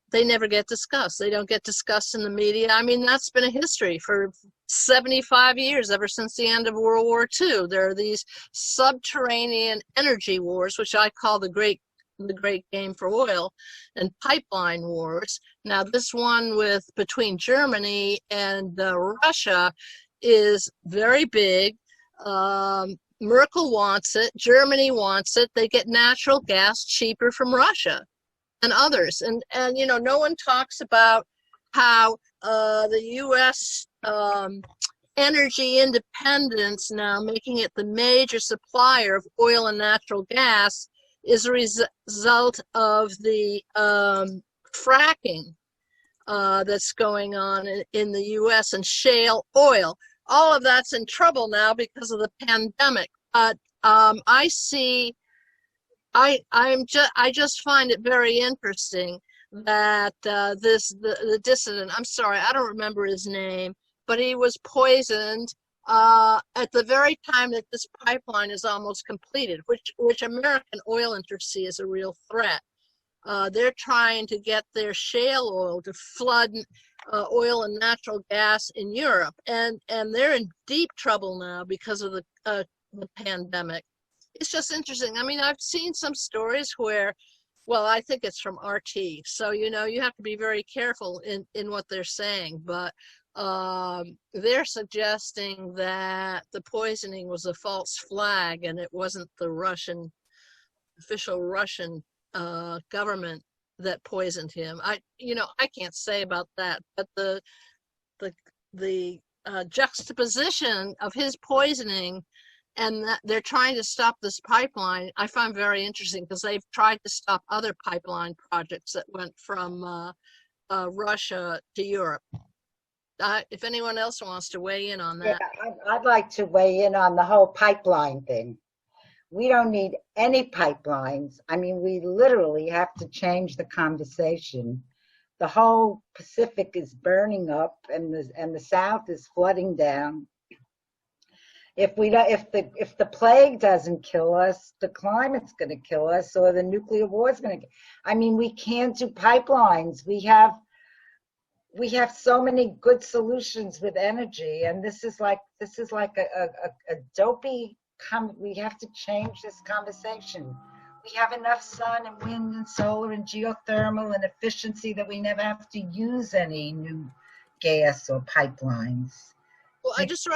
discussed. They don't get discussed in the media. I mean, that's been a history for 75 years, ever since the end of World War II. There are these subterranean energy wars, which I call the great game for oil, and pipeline wars. Now, this one between Germany and Russia is very big. Merkel wants it. Germany wants it. They get natural gas cheaper from Russia and others. And you know, no one talks about how the U.S. Energy independence now, making it the major supplier of oil and natural gas, is a result of the fracking that's going on in the U.S. and shale oil. All of that's in trouble now because of the pandemic. But I just find it very interesting that the dissident, I'm sorry, I don't remember his name, but he was poisoned at the very time that this pipeline is almost completed, which American oil interests see as a real threat. They're trying to get their shale oil to flood oil and natural gas in Europe, and they're in deep trouble now because of the pandemic. It's just interesting. I mean, I've seen some stories where, well, I think it's from RT, so you have to be very careful in what they're saying, but they're suggesting that the poisoning was a false flag and it wasn't the official Russian government that poisoned him. I can't say about that, but the juxtaposition of his poisoning and that they're trying to stop this pipeline, I find very interesting, because they've tried to stop other pipeline projects that went from Russia to Europe. If anyone else wants to weigh in on that. Yeah, I'd like to weigh in on the whole pipeline thing. We don't need any pipelines. I mean, we literally have to change the conversation. The whole Pacific is burning up, and the South is flooding down. If the plague doesn't kill us, the climate's going to kill us, or the nuclear war is going to. I mean, we can't do pipelines. We have so many good solutions with energy, and this is like a dopey. We have to change this conversation. We have enough sun and wind and solar and geothermal and efficiency that we never have to use any new gas or pipelines. Well, I just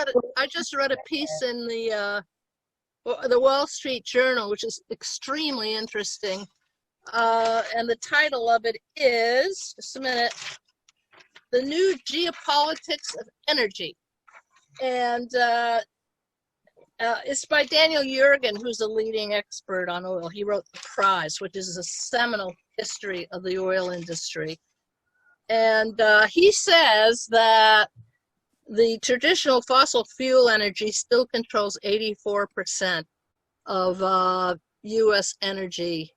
read a piece in the Wall Street Journal, which is extremely interesting, and the title of it is, just a minute, "The New Geopolitics of Energy," and it's by Daniel Yergin, who's a leading expert on oil. He wrote The Prize, which is a seminal history of the oil industry, and he says that the traditional fossil fuel energy still controls 84% of U.S. energy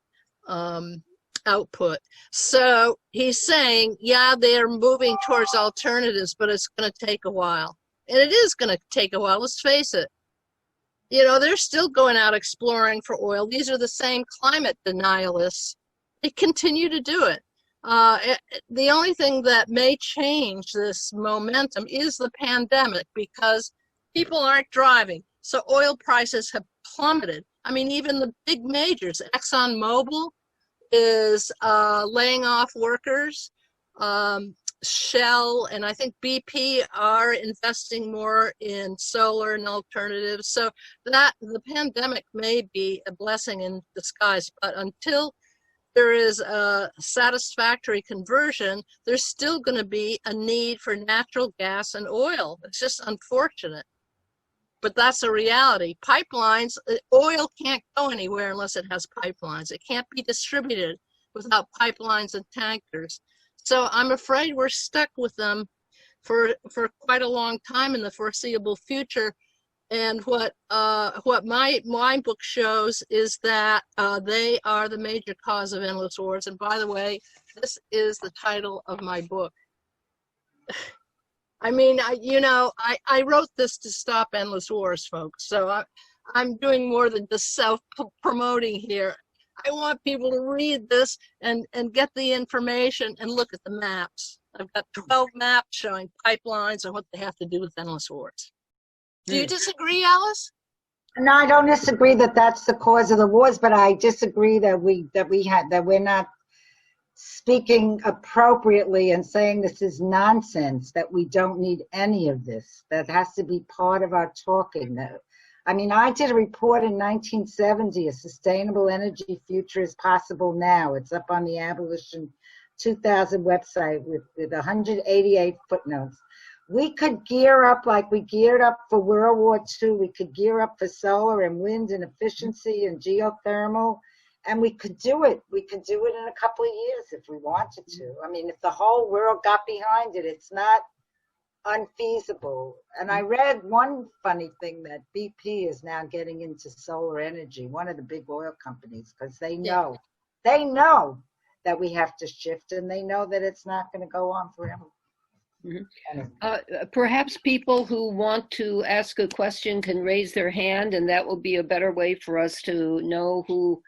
output. So he's saying, yeah, they're moving towards alternatives, but it's going to take a while. And it is going to take a while, let's face it. They're still going out exploring for oil. These are the same climate denialists. They continue to do it. The only thing that may change this momentum is the pandemic, because people aren't driving. So oil prices have plummeted. I mean, even the big majors, ExxonMobil is laying off workers. Shell and I think BP are investing more in solar and alternatives. So that the pandemic may be a blessing in disguise, but until there is a satisfactory conversion, there's still going to be a need for natural gas and oil. It's just unfortunate, but that's a reality. Pipelines, oil can't go anywhere unless it has pipelines. It can't be distributed without pipelines and tankers. So I'm afraid we're stuck with them for quite a long time in the foreseeable future. And what my book shows is that they are the major cause of endless wars. And by the way, this is the title of my book. I mean, I wrote this to stop endless wars, folks. So I'm doing more than just self-promoting here. I want people to read this and get the information and look at the maps. I've got 12 maps showing pipelines and what they have to do with endless wars. Do you disagree, Alice? No, I don't disagree that that's the cause of the wars, but I disagree that we're not speaking appropriately and saying this is nonsense, that we don't need any of this. That has to be part of our talking. I mean, I did a report in 1970, A Sustainable Energy Future is Possible Now. It's up on the Abolition 2000 website with 188 footnotes. We could gear up like we geared up for World War II. We could gear up for solar and wind and efficiency and geothermal, and we could do it. We could do it in a couple of years if we wanted to. I mean, if the whole world got behind it, it's not unfeasible. And I read one funny thing that BP is now getting into solar energy, one of the big oil companies, because they know that we have to shift, and they know that it's not going to go on forever. Perhaps people who want to ask a question can raise their hand, and that will be a better way for us to know who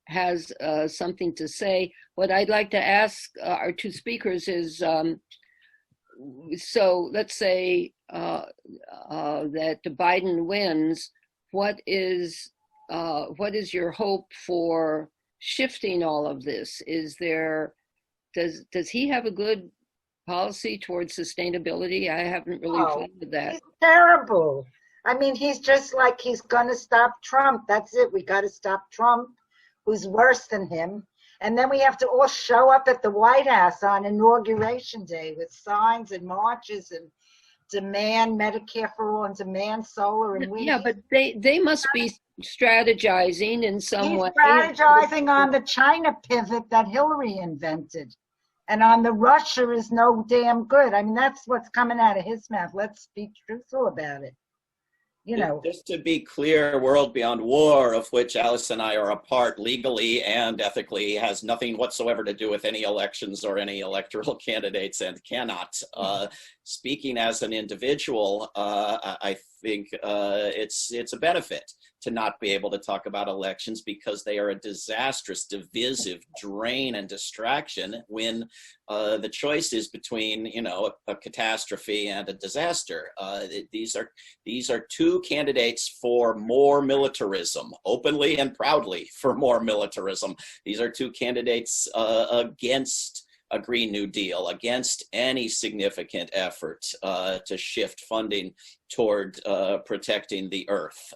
has something to say. What I'd like to ask our two speakers is, so let's say that Biden wins, what is your hope for shifting all of this? Does he have a good policy towards sustainability? I haven't really followed that. He's terrible. I mean, he's just like, he's going to stop Trump. That's it. We got to stop Trump, who's worse than him. And then we have to all show up at the White House on Inauguration Day with signs and marches and demand Medicare for all and demand solar and wind. Yeah, but they must be strategizing in some way. He's strategizing on the China pivot that Hillary invented. And on the Russia is no damn good. I mean, that's what's coming out of his mouth. Let's be truthful about it. You know. Just to be clear, World Beyond War, of which Alice and I are a part legally and ethically, has nothing whatsoever to do with any elections or any electoral candidates and cannot. Speaking as an individual, I think it's a benefit to not be able to talk about elections because they are a disastrous, divisive drain and distraction when the choice is between, a catastrophe and a disaster. These are two candidates for more militarism, openly and proudly for more militarism. These are two candidates against a Green New Deal, against any significant effort to shift funding toward protecting the earth.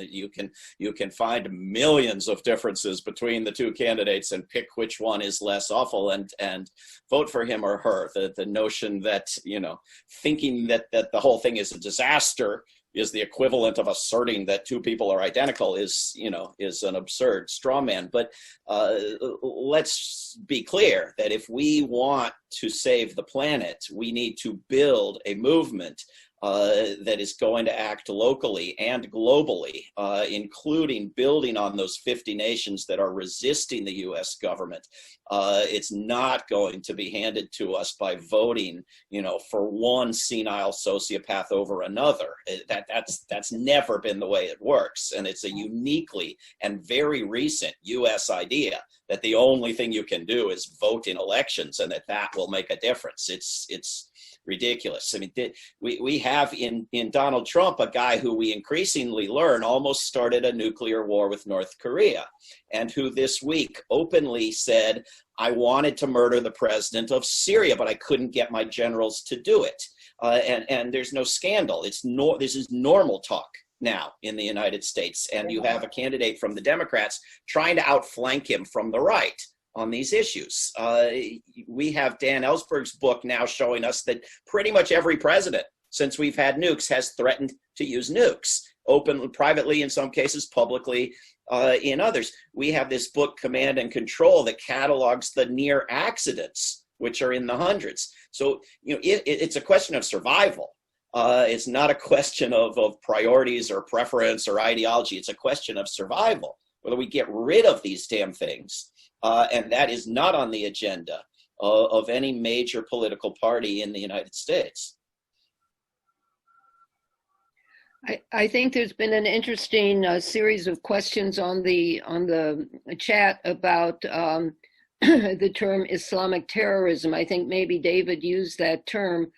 You can find millions of differences between the two candidates and pick which one is less awful and vote for him or her. The notion that, thinking that the whole thing is a disaster is the equivalent of asserting that two people are identical is an absurd straw man. But let's be clear that if we want to save the planet, we need to build a movement that is going to act locally and globally, including building on those 50 nations that are resisting the U.S. government. It's not going to be handed to us by voting, for one senile sociopath over another. That's never been the way it works. And it's a uniquely and very recent U.S. idea that the only thing you can do is vote in elections and that will make a difference. It's ridiculous. I mean, we have in Donald Trump a guy who we increasingly learn almost started a nuclear war with North Korea, and who this week openly said, I wanted to murder the president of Syria, but I couldn't get my generals to do it. And there's no scandal. This is normal talk now in the United States. And you have a candidate from the Democrats trying to outflank him from the right on these issues. We have Dan Ellsberg's book now showing us that pretty much every president since we've had nukes has threatened to use nukes, openly, privately in some cases, publicly in others. We have this book, Command and Control, that catalogs the near accidents, which are in the hundreds. So it's a question of survival. It's not a question of priorities or preference or ideology. It's a question of survival, whether we get rid of these damn things. And that is not on the agenda of any major political party in the United States. I think there's been an interesting series of questions on the chat about the term Islamic terrorism. I think maybe David used that term.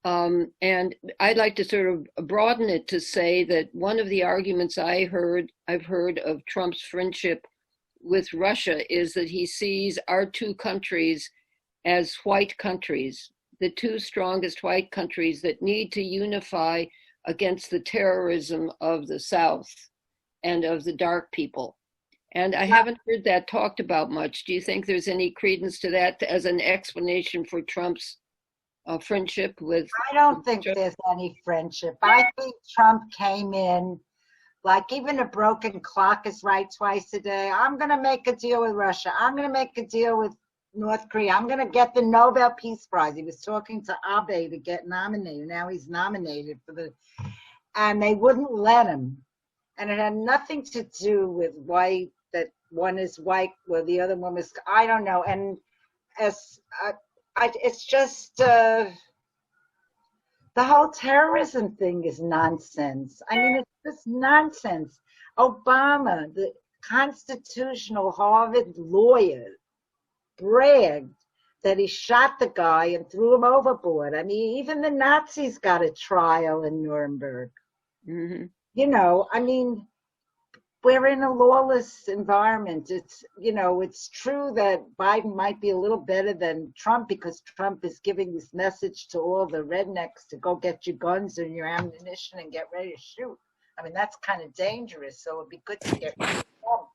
And I'd like to sort of broaden it to say that one of the arguments I've heard of Trump's friendship with Russia is that he sees our two countries as white countries, the two strongest white countries that need to unify against the terrorism of the South and of the dark people. And I haven't heard that talked about much. Do you think there's any credence to that as an explanation for Trump's friendship with? I don't think there's any friendship. I think Trump came in like even a broken clock is right twice a day. I'm going to make a deal with Russia. I'm going to make a deal with North Korea. I'm going to get the Nobel Peace Prize. He was talking to Abe to get nominated. Now he's nominated for and they wouldn't let him. And it had nothing to do with white, that one is white, well, the other one was, I don't know. And it's just, the whole terrorism thing is nonsense. I mean, it's just nonsense. Obama, the constitutional Harvard lawyer, bragged that he shot the guy and threw him overboard. I mean, even the Nazis got a trial in Nuremberg. Mm-hmm. You know, I mean, we're in a lawless environment. It's, you know, it's true that Biden might be a little better than Trump because Trump is giving this message to all the rednecks to go get your guns and your ammunition and get ready to shoot. I mean, that's kind of dangerous. So it'd be good to get rid of Trump.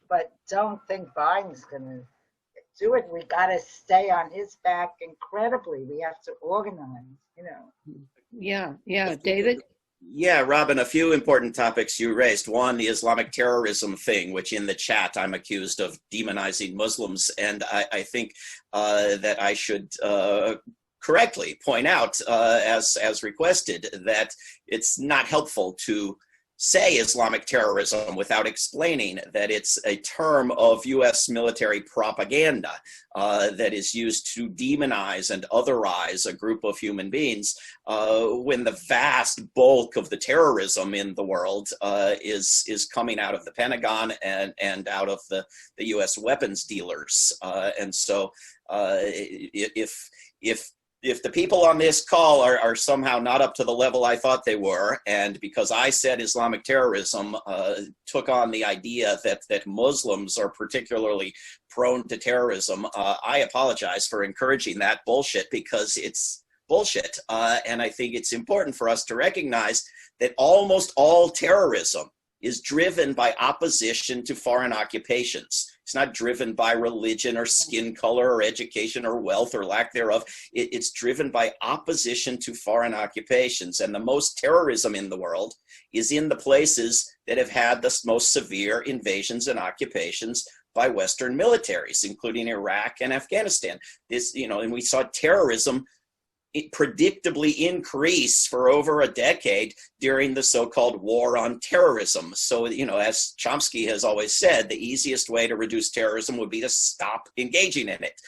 But don't think Biden's going to do it. We got to stay on his back incredibly. We have to organize, you know. Yeah. David? Yeah, Robin, a few important topics you raised. One, the Islamic terrorism thing, which in the chat I'm accused of demonizing Muslims. And I think that I should correctly point out, as requested, that it's not helpful to say Islamic terrorism without explaining that it's a term of U.S. military propaganda that is used to demonize and otherize a group of human beings when the vast bulk of the terrorism in the world is coming out of the Pentagon and out of the U.S. weapons dealers. And so if the people on this call are somehow not up to the level I thought they were, and because I said Islamic terrorism took on the idea that Muslims are particularly prone to terrorism, I apologize for encouraging that bullshit, because it's bullshit. And I think it's important for us to recognize that almost all terrorism is driven by opposition to foreign occupations. It's not driven by religion or skin color or education or wealth or lack thereof. It's driven by opposition to foreign occupations. And the most terrorism in the world is in the places that have had the most severe invasions and occupations by Western militaries, including Iraq and Afghanistan. And we saw terrorism predictably increase for over a decade during the so-called war on terrorism. So, as Chomsky has always said, the easiest way to reduce terrorism would be to stop engaging in it.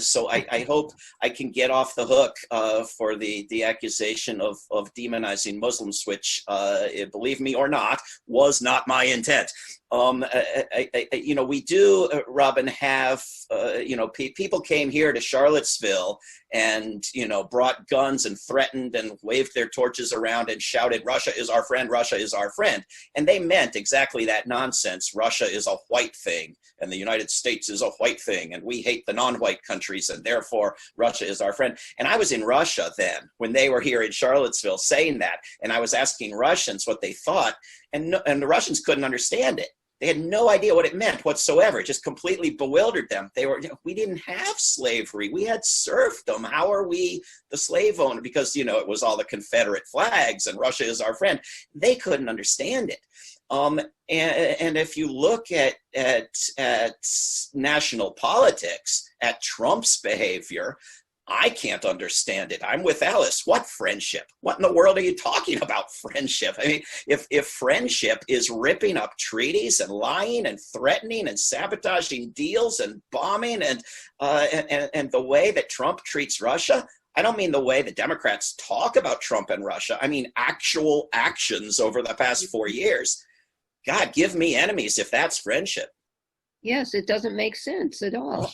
So I hope I can get off the hook for the accusation of demonizing Muslims, which, believe me or not, was not my intent. We do, Robin, have, people came here to Charlottesville and, brought guns and threatened and waved their torches around and shouted, Russia is our friend, Russia is our friend. And they meant exactly that nonsense. Russia is a white thing and the United States is a white thing and we hate the non-white countries and therefore Russia is our friend. And I was in Russia then when they were here in Charlottesville saying that, and I was asking Russians what they thought, and the Russians couldn't understand it. They had no idea what it meant whatsoever. It just completely bewildered them. They were, we didn't have slavery. We had serfdom. How are we the slave owner? Because, it was all the Confederate flags and Russia is our friend. They couldn't understand it. And if you look at national politics, at Trump's behavior, I can't understand it. I'm with Alice. What friendship? What in the world are you talking about, friendship? I mean, if friendship is ripping up treaties and lying and threatening and sabotaging deals and bombing and the way that Trump treats Russia, I don't mean the way the Democrats talk about Trump and Russia. I mean actual actions over the past 4 years. God, give me enemies if that's friendship. Yes, it doesn't make sense at all.